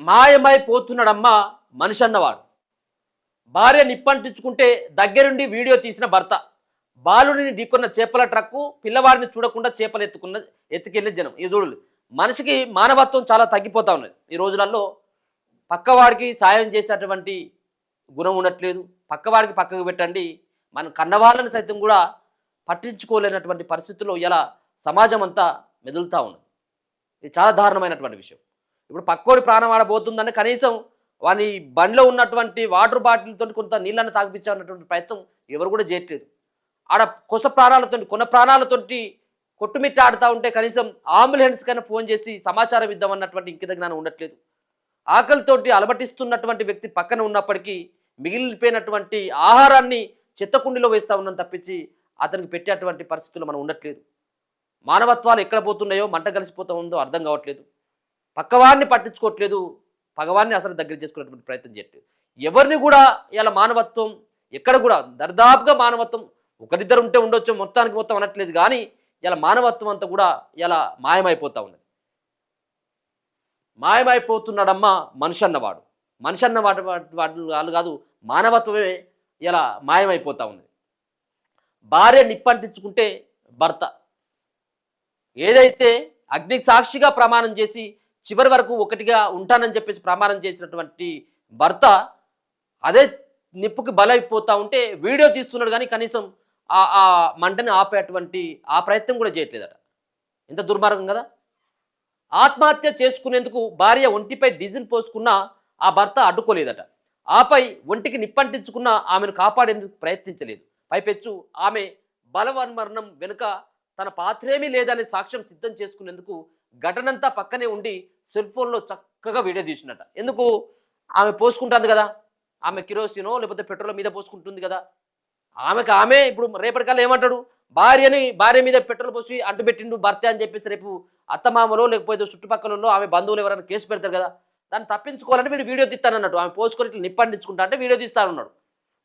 మాయమైపోతున్నాడమ్మా మనిషి అన్నవాడు. భార్య నిప్పంటించుకుంటే దగ్గరుండి వీడియో తీసిన భర్త. బాలుడిని ఢీకొన్న చేపల ట్రక్కు, పిల్లవాడిని చూడకుండా చేపలు ఎత్తుకెళ్ళే జనం. ఈ చూడు, మనిషికి మానవత్వం చాలా తగ్గిపోతా ఉన్నది ఈ రోజులలో. పక్కవాడికి సాయం చేసేటువంటి గుణం ఉండట్లేదు. పక్కవాడికి పక్కకు పెట్టండి, మన కన్నవాళ్ళని సైతం కూడా పట్టించుకోలేనటువంటి పరిస్థితుల్లో ఇలా సమాజం అంతా మెదులుతూ ఉన్నది. ఇది చాలా దారుణమైనటువంటి విషయం. ఇప్పుడు పక్కోడి ప్రాణం ఆడబోతుందని కనీసం వాని బండిలో ఉన్నటువంటి వాటర్ బాటిల్తో కొంత నీళ్ళని తాగిపించాలన్నటువంటి ప్రయత్నం ఎవరు కూడా చేయట్లేదు. ఆడ కొన్న ప్రాణాలతోటి కొట్టుమిట్ట ఆడుతూ ఉంటే కనీసం అంబులెన్స్ కన్నా ఫోన్ చేసి సమాచారం ఇద్దామన్నటువంటి ఇంకిత జ్ఞానం ఉండట్లేదు. ఆకలితోటి అలమటిస్తున్నటువంటి వ్యక్తి పక్కన ఉన్నప్పటికీ మిగిలిపోయినటువంటి ఆహారాన్ని చెత్తకుండిలో వేస్తూ ఉన్నాం తప్పించి అతనికి పెట్టేటువంటి పరిస్థితులు మనం ఉండట్లేదు. మానవత్వాలు ఎక్కడ పోతున్నాయో, మంట కలిసిపోతూ ఉందో అర్థం కావట్లేదు. పక్కవాడిని పట్టించుకోవట్లేదు, పగవాడిని అసలు దగ్గర చేసుకునేటువంటి ప్రయత్నం చేయట్లేదు. ఎవరిని కూడా ఇలా మానవత్వం ఎక్కడ కూడా దర్దాపుగా మానవత్వం ఒకరిద్దరు ఉంటే ఉండొచ్చు, మొత్తానికి మొత్తం అనట్లేదు. కానీ ఇలా మానవత్వం అంతా కూడా ఇలా మాయమైపోతూ ఉన్నది. మాయమైపోతున్నాడమ్మా మనిషి అన్నవాడు. మనిషి అన్నవాడు వాళ్ళు కాదు, మానవత్వమే ఇలా మాయమైపోతూ ఉన్నది. భార్య నిప్పంటించుకుంటే భర్త ఏదైతే అగ్ని సాక్షిగా ప్రమాణం చేసి చివరి వరకు ఒకటిగా ఉంటానని చెప్పేసి ప్రమాణం చేసినటువంటి భర్త అదే నిప్పుకి బలైపోతూ ఉంటే వీడియో తీస్తున్నాడు, కానీ కనీసం ఆ మంటని ఆపేటువంటి ఆ ప్రయత్నం కూడా చేయట్లేదట. ఎంత దుర్మార్గం కదా. ఆత్మహత్య చేసుకునేందుకు భార్య ఒంటిపై డీజిల్ పోసుకున్న ఆ భర్త అడ్డుకోలేదట. ఆపై ఒంటికి నిప్పంటించుకున్న ఆమెను కాపాడేందుకు ప్రయత్నించలేదు. పైపెచ్చు ఆమె బలవన్మరణం వెనుక తన పాత్రేమీ లేదనే సాక్ష్యం సిద్ధం చేసుకునేందుకు ఘటనంతా పక్కనే ఉండి సెల్ ఫోన్లో చక్కగా వీడియో తీసినట. ఎందుకు? ఆమె పోసుకుంటుంది కదా, ఆమె కిరోసినో లేకపోతే పెట్రోల్ మీద పోసుకుంటుంది కదా. ఆమె ఇప్పుడు రేపటికల్లా ఏమంటాడు, భార్య మీద పెట్రోల్ పోసి అంటుపెట్టిండు భర్త అని చెప్పేసి రేపు అత్తమామలో లేకపోతే చుట్టుపక్కలలో ఆమె బంధువులు ఎవరైనా కేసు పెడతారు కదా. దాన్ని తప్పించుకోవాలంటే వీడు వీడియో తీస్తానన్నట్టు. ఆమె పోసుకొని ఇట్లా నిప్పండించుకుంటా అంటే వీడియో తీస్తానన్నాడు.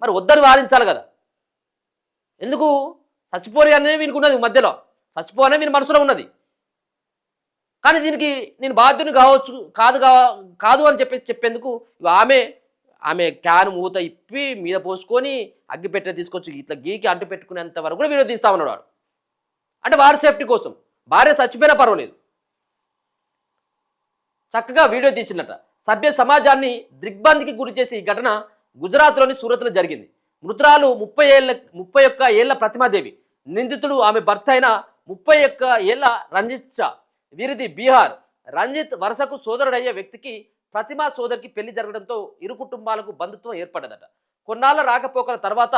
మరి వద్దని వారించాలి కదా. ఎందుకు? చచ్చిపోని అనేది వీనికి ఉన్నది, మధ్యలో చచ్చిపోనే వీని మనసులో ఉన్నది. కానీ దీనికి నేను బాధ్యుని కావచ్చు కాదు అని చెప్పేందుకు ఆమె క్యాన్ మూత ఇప్పి మీద పోసుకొని అగ్గిపెట్టె తీసుకొచ్చి ఇట్లా గీకి అంటు పెట్టుకునేంత వరకు కూడా వీడియో తీస్తా ఉన్నాడు వాడు. అంటే వాడి సేఫ్టీ కోసం. భార్య చచ్చిపోయినా పర్వాలేదు, చక్కగా వీడియో తీసినట్ట. సభ్య సమాజాన్ని దిగ్బంధికి గురి చేసి ఈ ఘటన గుజరాత్లోని సూరత్లో జరిగింది. మృతురాలు 31 ఏళ్ల ప్రతిమాదేవి. నిందితుడు ఆమె భర్త అయిన 31 ఏళ్ల రంజిత్ షా. వీరిది బీహార్. రంజిత్ వరుసకు సోదరుడయ్యే వ్యక్తికి ప్రతిమా సోదరికి పెళ్లి జరగడంతో ఇరు కుటుంబాలకు బంధుత్వం ఏర్పడ్డదట. కొన్నాళ్ళ రాకపోకల తర్వాత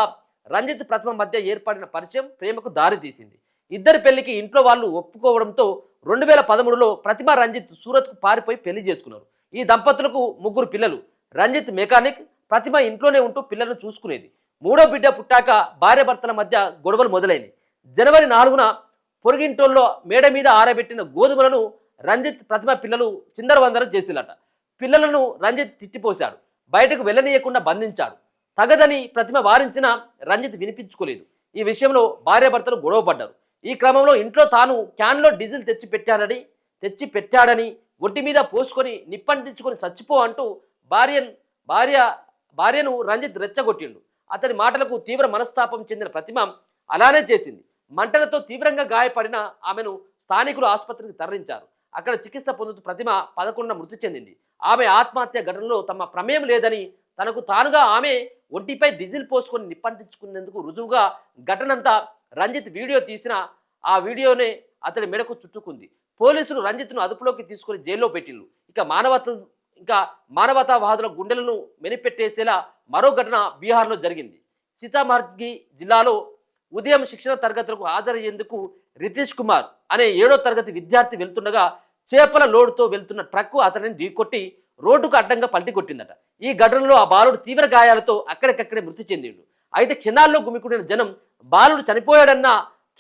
రంజిత్ ప్రతిమ మధ్య ఏర్పడిన పరిచయం ప్రేమకు దారి తీసింది. ఇద్దరి పెళ్లికి ఇంట్లో వాళ్ళు ఒప్పుకోవడంతో 2013లో ప్రతిమ రంజిత్ సూరత్కు పారిపోయి పెళ్లి చేసుకున్నారు. ఈ దంపతులకు 3 పిల్లలు. రంజిత్ మెకానిక్, ప్రతిమ ఇంట్లోనే ఉంటూ పిల్లలను చూసుకునేది. 3వ బిడ్డ పుట్టాక భార్య భర్తల మధ్య గొడవలు మొదలైంది. జనవరి 4న పొరుగింటోల్లో మేడ మీద ఆరబెట్టిన గోధుమలను రంజిత్ ప్రతిమ పిల్లలు చిందరవందరం చేసిలట. పిల్లలను రంజిత్ తిట్టిపోశాడు, బయటకు వెళ్ళనీయకుండా బంధించాడు. తగదని ప్రతిమ వారించిన రంజిత్ వినిపించుకోలేదు. ఈ విషయంలో భార్యాభర్తలు గొడవ పడ్డారు. ఈ క్రమంలో ఇంట్లో తాను క్యాన్లో డీజిల్ తెచ్చి పెట్టాడని ఒంటి మీద పోసుకొని నిప్పంటించుకొని చచ్చిపో అంటూ భార్యను రంజిత్ రెచ్చగొట్టిండు. అతని మాటలకు తీవ్ర మనస్తాపం చెందిన ప్రతిమ అలానే చేసింది. మంటలతో తీవ్రంగా గాయపడిన ఆమెను స్థానికులు ఆసుపత్రికి తరలించారు. అక్కడ చికిత్స పొందుతూ ప్రతిమ 11న మృతి చెందింది. ఆమె ఆత్మహత్య ఘటనలో తమ ప్రమేయం లేదని, తనకు తానుగా ఆమె ఒంటిపై డీజిల్ పోసుకొని నిప్పంటించుకునేందుకు రుజువుగా ఘటనంతా రంజిత్ వీడియో తీసిన ఆ వీడియోనే అతని మెడకు చుట్టుకుంది. పోలీసులు రంజిత్ను అదుపులోకి తీసుకుని జైల్లో పెట్టిండ్రు. ఇంకా మానవతావాదుల గుండెలను మెనిపెట్టేసేలా మరో ఘటన బీహార్లో జరిగింది. సీతామర్గి జిల్లాలో ఉదయం శిక్షణ తరగతులకు హాజరయ్యేందుకు రితీష్ కుమార్ అనే 7వ తరగతి విద్యార్థి వెళ్తుండగా చేపల లోడుతో వెళ్తున్న ట్రక్కు అతనిని ఢీకొట్టి రోడ్డుకు అడ్డంగా పల్టీ కొట్టిందట. ఈ ఘటనలో ఆ బాలుడు తీవ్ర గాయాలతో అక్కడికక్కడే మృతి చెందిండు. అయితే క్షణాల్లో గుమికూడిన జనం బాలుడు చనిపోయాడన్న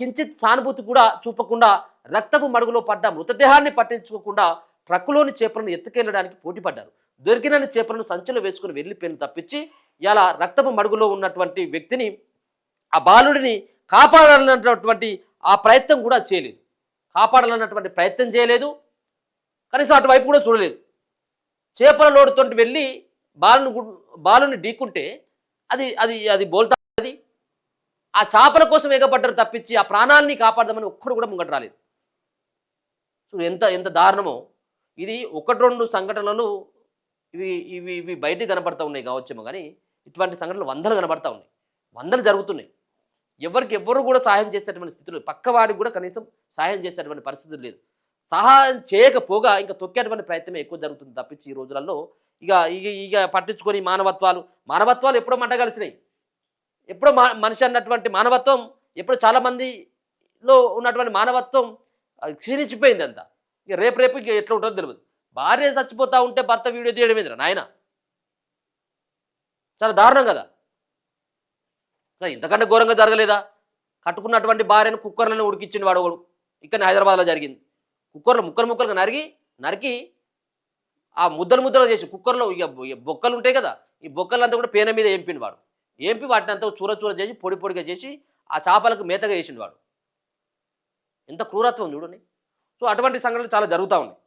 కించిత్ సానుభూతి కూడా చూపకుండా రక్తపు మడుగులో పడ్డ మృతదేహాన్ని పట్టించుకోకుండా ట్రక్కులోని చేపలను ఎత్తుకెళ్లడానికి పోటీపడ్డారు. దొరికినన్ని చేపలను సంచిలో వేసుకుని వెళ్ళిపోయిన తప్పించి ఇలా రక్తపు మడుగులో ఉన్నటువంటి వ్యక్తిని, ఆ బాలుడిని కాపాడాలన్నటువంటి ఆ ప్రయత్నం కూడా చేయలేదు. కనీసం అటువైపు కూడా చూడలేదు. చేపల లోడుతో వెళ్ళి బాలుని ఢీకుంటే అది అది అది బోల్తా అది ఆ చేపల కోసం ఎగబడ్డారు తప్పించి ఆ ప్రాణాన్ని కాపాడదామని ఒక్కడు కూడా ముంగట రాలేదు. చూడు ఎంత ఎంత దారుణమో. ఇది ఒకటి రెండు సంఘటనలు ఇవి ఇవి ఇవి బయటికి కనబడతా ఉన్నాయి కావచ్చేమో కానీ ఇటువంటి సంఘటనలు వందలు కనబడతా ఉన్నాయి, వందలు జరుగుతున్నాయి. ఎవరికి ఎవ్వరు కూడా సహాయం చేసేటువంటి స్థితిలో పక్కవాడికి కూడా కనీసం సహాయం చేసేటువంటి పరిస్థితులు లేదు. సహాయం చేయకపోగా ఇంకా తొక్కేటువంటి ప్రయత్నమే ఎక్కువ జరుగుతుంది తప్పించి ఈ రోజులలో ఇక ఇక ఇక పట్టించుకొని మానవత్వాలు ఎప్పుడో మంట కలిసినాయి. ఎప్పుడో మనిషి అన్నటువంటి మానవత్వం ఎప్పుడో చాలామందిలో ఉన్నటువంటి మానవత్వం క్షీణించిపోయింది అంతా. ఇక రేపు ఇక ఎట్లా ఉంటుందో తెలియదు. భార్య చచ్చిపోతూ ఉంటే భర్త వీడియో తీయడం ఏంద్రా నాయన, చాలా దారుణం కదా. ఇంతకంటే ఘోరంగా జరగలేదా? కట్టుకున్నటువంటి భార్యను కుక్కర్లను ఉడికిచ్చిండు వాడు ఒకడు. ఇక్కడ హైదరాబాద్లో జరిగింది. కుక్కర్లో ముక్కలుగా నరికి ఆ ముద్దలు చేసి కుక్కర్లో ఇక బొక్కలు ఉంటాయి కదా, ఈ బొక్కలంతా కూడా పేన మీద ఏంపిండు వాడు. ఏంపి వాటిని అంతా చూర చేసి పొడిగా చేసి ఆ చేపలకు మేతగా వేసిండు వాడు. ఎంత క్రూరత్వం చూడండి. సో అటువంటి సంఘటనలు చాలా జరుగుతూ ఉన్నాయి.